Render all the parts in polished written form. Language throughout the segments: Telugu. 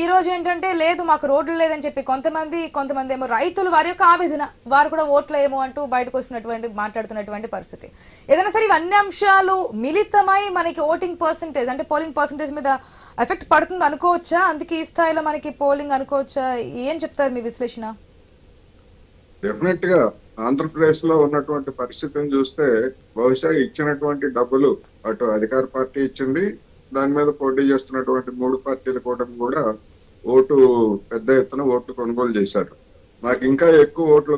ఈ రోజు ఏంటంటే లేదు మాకు రోడ్లు లేదని చెప్పి కొంతమంది ఏమో రైతులు వారి యొక్క ఆవేదన, వారు కూడా ఓట్లేమో అంటూ బయటకు వస్తున్నటువంటి మాట్లాడుతున్నటువంటి పరిస్థితి. ఏదైనా సరే ఇవన్నీ అంశాలు మిళితమై మనకి ఓటింగ్ పర్సంటేజ్ అంటే పోలింగ్ పర్సంటేజ్ మీద ఎఫెక్ట్ పడుతుంది అనుకోవచ్చా? అందుకే ఈ స్థాయిలో మనకి పోలింగ్ అనుకోవచ్చా? ఏం చెప్తారు మీ విశ్లేషణ? డెఫినెట్ గా ఆంధ్రప్రదేశ్ లో ఉన్నటువంటి పరిస్థితిని చూస్తే బహుశా ఇచ్చినటువంటి డబ్బులు అటు అధికార పార్టీ ఇచ్చింది, దాని మీద పోటీ చేస్తున్నటువంటి 3 పార్టీల కూడా ఓటు పెద్ద ఎత్తున ఓట్లు కొనుగోలు చేశారు. నాకు ఇంకా ఎక్కువ ఓట్లు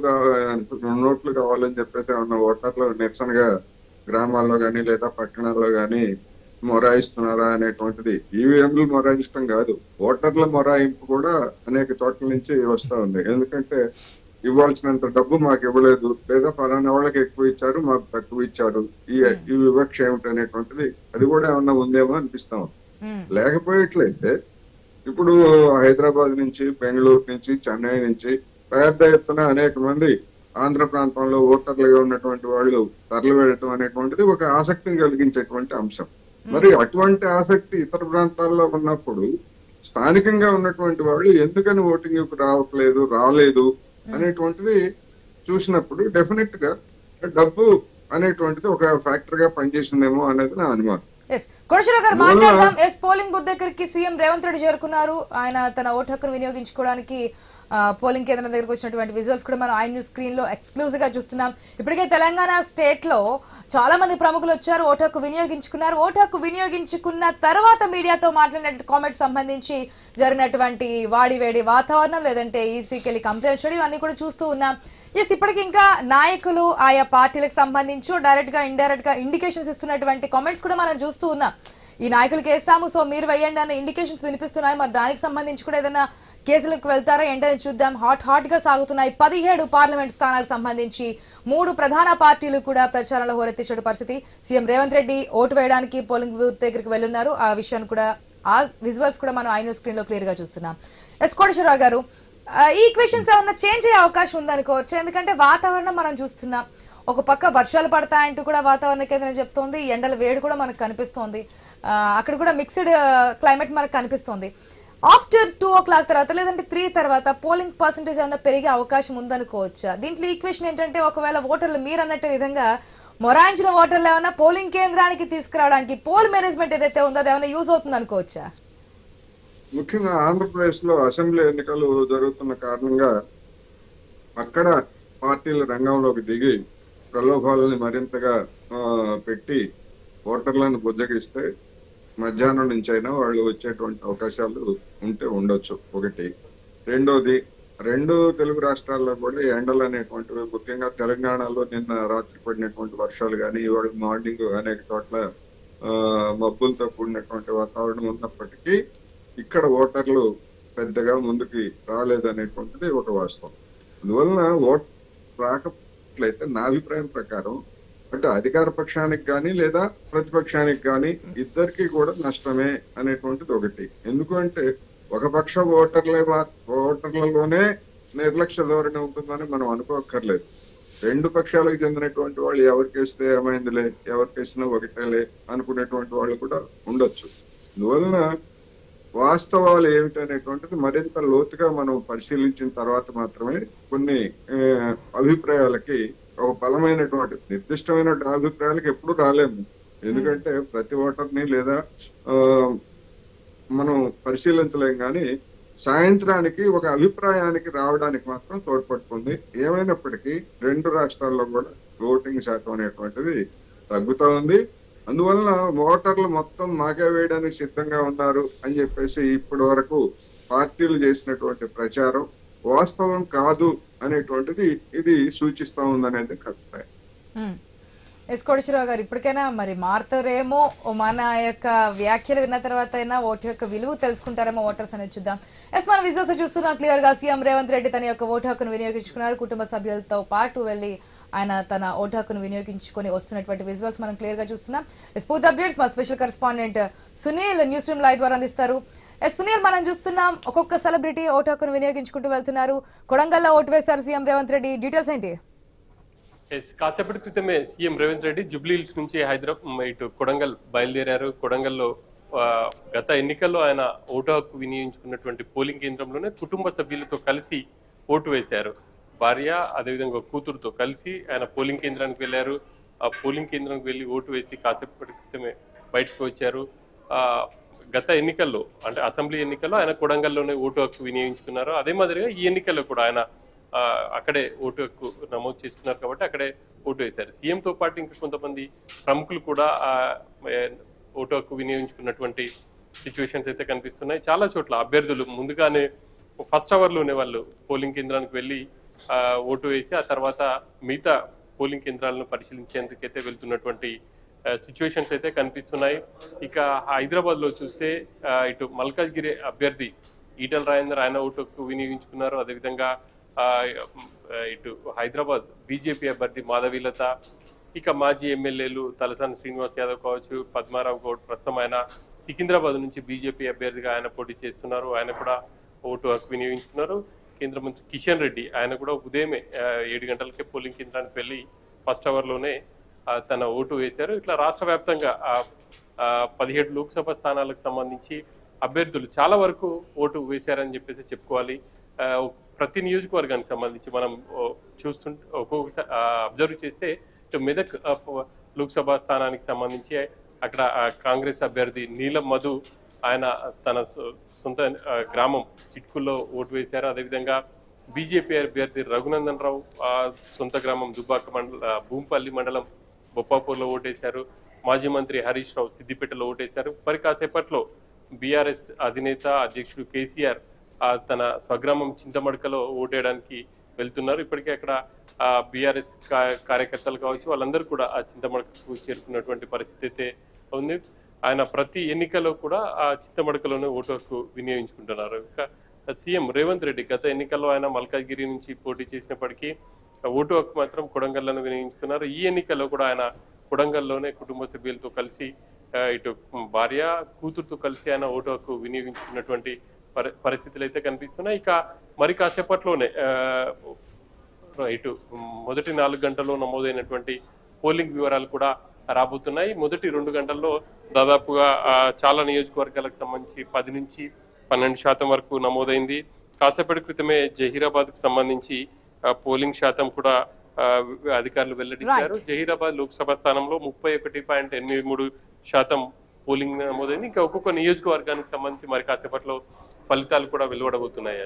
కావాలని చెప్పేసి ఉన్న ఓటర్లు నిరసనగా గ్రామాల్లో గాని లేదా పట్టణాల్లో గాని మొరాయిస్తున్నారా అనేటువంటిది ఈవీఎంలు మొరాయించడం కాదు, ఓటర్ల మొరాయింపు కూడా అనేక చోట్ల నుంచి వస్తా ఉంది. ఎందుకంటే ఇవ్వాల్సినంత డబ్బు మాకు ఇవ్వలేదు, లేదా ఫలానా వాళ్ళకి ఎక్కువ ఇచ్చారు మాకు తక్కువ ఇచ్చారు, ఈ వివక్ష ఏమిటి అనేటువంటిది అది కూడా ఏమన్నా ఉందేమో అనిపిస్తాం. లేకపోయేట్లయితే ఇప్పుడు హైదరాబాద్ నుంచి, బెంగళూరు నుంచి, చెన్నై నుంచి పెద్ద ఎత్తున అనేక మంది ఆంధ్ర ప్రాంతంలో ఓటర్లుగా ఉన్నటువంటి వాళ్ళు తరలి వెళ్ళటం అనేటువంటిది ఒక ఆసక్తిని కలిగించేటువంటి అంశం. మరి అటువంటి ఆసక్తి ఇతర ప్రాంతాల్లో ఉన్నప్పుడు స్థానికంగా ఉన్నటువంటి వాళ్ళు ఎందుకని ఓటింగ్ రాలేదు అనేటువంటిది చూసినప్పుడు డెఫినెట్ గా డబ్బు అనేటువంటిది ఒక ఫ్యాక్టర్ గా పనిచేసిందేమో అనేది నా అనుమానం. కోటేశ్వరరావు గారు మాట్లాడదాం. పోలింగ్ బూత్ దగ్గరికి సీఎం రేవంత్ రెడ్డి చేరుకున్నారు. ఆయన తన ఓటు హక్కును వినియోగించుకోవడానికి పోలింగ్ కేంద్రం దగ్గరకు వచ్చినటువంటి విజువల్స్ కూడా మనం ఐ న్యూస్ స్క్రీన్ లో ఎక్స్క్లూజివ్ గా చూస్తున్నాం. ఇప్పటికే తెలంగాణ స్టేట్ లో చాలా మంది ప్రముఖులు వచ్చారు, ఓటు హక్కు వినియోగించుకున్నారు. ఓటు హక్కు వినియోగించుకున్న తర్వాత మీడియాతో మాట్లాడిన కామెంట్స్ సంబంధించి జరిగినటువంటి వాడివేడి వాతావరణం, లేదంటే ఈసీకి వెళ్ళి కంప్లైంట్ చేయడం, ఇవన్నీ కూడా చూస్తూ ఉన్నాం. ఇప్పటికి ఇంకా నాయకులు ఆయా పార్టీలకు సంబంధించి డైరెక్ట్ గా ఇండైరెక్ట్ గా ఇండికేషన్స్ ఇస్తున్నటువంటి కామెంట్స్ కూడా మనం చూస్తూ ఉన్నాం. ఈ నాయకులకు వేస్తాము సో మీరు వేయండి అన్న ఇండికేషన్స్ వినిపిస్తున్నాయి. మరి దానికి సంబంధించి కూడా ఏదైనా కేసులకు వెళ్తారా ఏంటని చూద్దాం. హాట్ గా సాగుతున్నాయి 17 పార్లమెంట్ స్థానాలకు సంబంధించి 3 ప్రధాన పార్టీలు కూడా ప్రచారంలో హోరెత్తించిన పరిస్థితి. సీఎం రేవంత్ రెడ్డి ఓటు వేయడానికి పోలింగ్ బూత్ దగ్గరికి వెళ్తున్నారు. ఆ విషయాన్ని కూడా ఆ విజువల్స్ కూడా మనం ఐ న్యూస్ స్క్రీన్ లో క్లియర్ గా చూస్తున్నాం. కోటేశ్వరరావు గారు, ఈ ఈక్వేషన్స్ ఏమన్నా చేంజ్ అయ్యే అవకాశం ఉందనుకోవచ్చు. ఎందుకంటే వాతావరణం మనం చూస్తున్నాం, ఒక పక్క వర్షాలు పడతాయంటూ కూడా వాతావరణ కేంద్రం చెప్తోంది, ఎండల వేడి కూడా మనకు కనిపిస్తోంది, అక్కడ కూడా మిక్స్డ్ క్లైమేట్ మనకు కనిపిస్తోంది. ఆఫ్టర్ 2 o'clock తర్వాత లేదంటే 3 తర్వాత పోలింగ్ పర్సంటేజ్ ఏమైనా పెరిగే అవకాశం ఉందనుకోవచ్చా? దీంట్లో ఈక్వేషన్ ఏంటంటే ఒకవేళ ఓటర్లు మీరు అన్నట్టు విధంగా మొరాయించిన ఓటర్లు ఏమైనా పోలింగ్ కేంద్రానికి తీసుకురావడానికి పోల్ మేనేజ్మెంట్ ఏదైతే ఉందో అది ఏమైనా యూజ్ అవుతుంది అనుకోవచ్చా? ముఖ్యంగా ఆంధ్రప్రదేశ్ లో అసెంబ్లీ ఎన్నికలు జరుగుతున్న కారణంగా అక్కడ పార్టీల రంగంలోకి దిగి ప్రలోభాలని మరింతగా పెట్టి ఓటర్లను బుజ్జగిస్తే మధ్యాహ్నం నుంచి అయినా వాళ్ళు వచ్చేటువంటి అవకాశాలు ఉండొచ్చు. ఒకటి. రెండోది, 2 తెలుగు రాష్ట్రాల్లో కూడా ఎండలు అనేటువంటివి, ముఖ్యంగా తెలంగాణలో నిన్న రాత్రి పడినటువంటి వర్షాలు కానీ ఇవాళ మార్నింగ్ అనేక చోట్ల మబ్బులతో కూడినటువంటి వాతావరణం ఉన్నప్పటికీ ఇక్కడ ఓటర్లు పెద్దగా ముందుకి రాలేదనేటువంటిది ఒక వాస్తవం. అందువలన ఓట్ రాకపోతే నా అభిప్రాయం ప్రకారం అంటే అధికార పక్షానికి కానీ లేదా ప్రతిపక్షానికి కానీ ఇద్దరికి కూడా నష్టమే అనేటువంటిది ఒకటి. ఎందుకంటే ఒక పక్ష ఓటర్లలోనే నిర్లక్ష్య ధోరణి ఉంటుందని మనం అనుకోక్కర్లేదు. 2 పక్షాలకు చెందినటువంటి వాళ్ళు ఎవరికేస్తే ఏమైందిలే, ఎవరికేసినా ఒకటేలే అనుకునేటువంటి వాళ్ళు కూడా ఉండొచ్చు. అందువలన వాస్తవాలు ఏమిటనేటువంటిది మరింత లోతుగా మనం పరిశీలించిన తర్వాత మాత్రమే కొన్ని అభిప్రాయాలకి ఒక బలమైనటువంటి నిర్దిష్టమైన అభిప్రాయాలకు ఎప్పుడు రాలేము. ఎందుకంటే ప్రతి ఓటర్ని లేదా మనం పరిశీలించలేం, కానీ సాయంత్రానికి ఒక అభిప్రాయానికి రావడానికి మాత్రం తోడ్పడుతుంది. ఏమైనప్పటికీ 2 రాష్ట్రాల్లో కూడా ఓటింగ్ శాతం అనేటువంటిది తగ్గుతా ఉంది. అందువలన ఓటర్లు మొత్తం మాకే వేయడానికి సిద్ధంగా ఉన్నారు అని చెప్పేసి ఇప్పటి వరకు పార్టీలు చేసినటువంటి ప్రచారం వాస్తవం కాదు అనేటువంటిది ఇది సూచిస్తా ఉందనేది అభిప్రాయం. కోటేశ్వరరావు గారు, ఇప్పటికైనా మరి మారుతారేమో, మన యొక్క వ్యాఖ్యలు విన్న తర్వాత అయినా ఓటు యొక్క విలువ తెలుసుకుంటారేమో ఓటర్స్ అనేది చూద్దాం. మనం విజువల్స్ చూస్తున్నాం క్లియర్ గా. సీఎం రేవంత్ రెడ్డి తన యొక్క ఓటు హక్కును వినియోగించుకున్నారు. కుటుంబ సభ్యులతో పాటు వెళ్లి ఆయన తన ఓటు హక్కును వినియోగించుకొని వస్తున్నటువంటి విజువల్స్ మనం క్లియర్ గా చూస్తున్నాం. పూర్తి అప్డేట్స్ మా special correspondent Sunil news stream live ద్వారా అందిస్తారు. సునీల్, మనం చూస్తున్నాం ఒక్కొక్క సెలబ్రిటీ ఓటు హక్కును వినియోగించుకుంటూ వెళ్తున్నారు. కొడంగల్లో ఓటు వేశారు సీఎం రేవంత్ రెడ్డి. డీటెయిల్స్ ఏంటి? కాసేపటి క్రితమే CM Revanth Reddy Jubilee hills నుంచి హైదరాబాద్ ఇటు కొడంగల్ బయలుదేరారు. కొడంగల్లో గత ఎన్నికల్లో ఆయన ఓటు హక్కు వినియోగించుకున్నటువంటి పోలింగ్ కేంద్రంలోనే కుటుంబ సభ్యులతో కలిసి ఓటు వేశారు. భార్య అదేవిధంగా కూతురుతో కలిసి ఆయన పోలింగ్ కేంద్రానికి వెళ్ళారు. ఆ పోలింగ్ కేంద్రానికి వెళ్ళి ఓటు వేసి కాసేపటి క్రితమే బయటకు వచ్చారు. గత ఎన్నికల్లో అంటే అసెంబ్లీ ఎన్నికల్లో ఆయన కొడంగల్లోనే ఓటు హక్కు వినియోగించుకున్నారు. అదే మాదిరిగా ఈ ఎన్నికల్లో కూడా ఆయన అక్కడే ఓటు హక్కు నమోదు చేసుకున్నారు కాబట్టి అక్కడే ఓటు వేశారు. సీఎంతో పాటు ఇంకా కొంతమంది ప్రముఖులు కూడా ఓటు హక్కు వినియోగించుకున్నటువంటి సిచ్యువేషన్స్ అయితే కనిపిస్తున్నాయి. చాలా చోట్ల అభ్యర్థులు ముందుగానే ఫస్ట్ అవర్లోనే వాళ్ళు పోలింగ్ కేంద్రానికి వెళ్ళి ఓటు వేసి ఆ తర్వాత మిగతా పోలింగ్ కేంద్రాలను పరిశీలించేందుకైతే వెళ్తున్నటువంటి సిచ్యువేషన్స్ అయితే కనిపిస్తున్నాయి. ఇక హైదరాబాద్లో చూస్తే ఇటు మల్కాజ్గిరి అభ్యర్థి ఈటల రాజేందర్ ఆయన ఓటు హక్కు వినియోగించుకున్నారు. అదేవిధంగా ఇటు హైదరాబాద్ బీజేపీ అభ్యర్థి మాధవీలత, ఇక మాజీ ఎమ్మెల్యేలు తలసాని శ్రీనివాస్ యాదవ్ కావచ్చు, పద్మారావు గౌడ్, ప్రస్తుతం ఆయన సికింద్రాబాద్ నుంచి బీజేపీ అభ్యర్థిగా ఆయన పోటీ చేస్తున్నారు. ఆయన కూడా ఓటు హక్కు వినియోగించుకున్నారు. కేంద్ర మంత్రి కిషన్ రెడ్డి ఆయన కూడా ఉదయమే 7 గంటలకే పోలింగ్ కేంద్రానికి వెళ్ళి ఫస్ట్ అవర్లోనే తన ఓటు వేశారు. ఇట్లా రాష్ట్ర వ్యాప్తంగా 17 లోక్సభ స్థానాలకు సంబంధించి అభ్యర్థులు చాలా వరకు ఓటు వేశారని చెప్పేసి చెప్పుకోవాలి. ప్రతి నియోజకవర్గానికి సంబంధించి మనం చూస్తుంటే ఒక్కొక్కసారి అబ్జర్వ్ చేస్తే మెదక్ లోక్సభ స్థానానికి సంబంధించి అక్కడ కాంగ్రెస్ అభ్యర్థి నీలం మధు ఆయన తన సొంత గ్రామం చిట్కుల్లో ఓటు వేశారు. అదేవిధంగా బీజేపీ అభ్యర్థి రఘునందన్ రావు సొంత గ్రామం దుబ్బాక భూంపల్లి మండలం బొప్పాపూర్లో ఓటేశారు. మాజీ మంత్రి హరీష్ రావు సిద్దిపేటలో ఓటేశారు. మరి కాసేపట్లో బీఆర్ఎస్ అధినేత అధ్యక్షుడు కేసీఆర్ తన స్వగ్రామం చింతమడకలో ఓటేయడానికి వెళ్తున్నారు. ఇప్పటికే అక్కడ బీఆర్ఎస్ కార్యకర్తలు కావచ్చు వాళ్ళందరూ కూడా ఆ చింతమడకకు చేరుకున్నటువంటి పరిస్థితి అయితే ఉంది. ఆయన ప్రతి ఎన్నికలో కూడా ఆ చింతమడకలోనే ఓటు హక్కు వినియోగించుకుంటున్నారు. ఇంకా సీఎం రేవంత్ రెడ్డి గత ఎన్నికల్లో ఆయన మల్కాజ్గిరి నుంచి పోటీ చేసినప్పటికీ ఓటు హక్కు మాత్రం కొడంగల్లోనే వినియోగించుకున్నారు. ఈ ఎన్నికల్లో కూడా ఆయన కొడంగల్లోనే కుటుంబ సభ్యులతో కలిసి ఇటు భార్య కూతురుతో కలిసి ఆయన ఓటు హక్కు వినియోగించుకున్నటువంటి పరిస్థితులు అయితే కనిపిస్తున్నాయి. ఇక మరి కాసేపట్లోనే ఇటు మొదటి 4 గంటల్లో నమోదైనటువంటి పోలింగ్ వివరాలు కూడా రాబోతున్నాయి. మొదటి 2 గంటల్లో దాదాపుగా చాలా నియోజకవర్గాలకు సంబంధించి 10 నుంచి 12% వరకు నమోదైంది. కాసేపటి క్రితమే జహీరాబాద్కు సంబంధించి పోలింగ్ శాతం కూడా అధికారులు వెల్లడించారు. జహీరాబాద్ లోక్సభ స్థానంలో 31.83% పోలింగ్ నమోదైంది. ఇంకా ఒక్కొక్క నియోజకవర్గానికి సంబంధించి మరి కాసేపట్లో ఫలితాలు కూడా వెలువడబోతున్నాయి.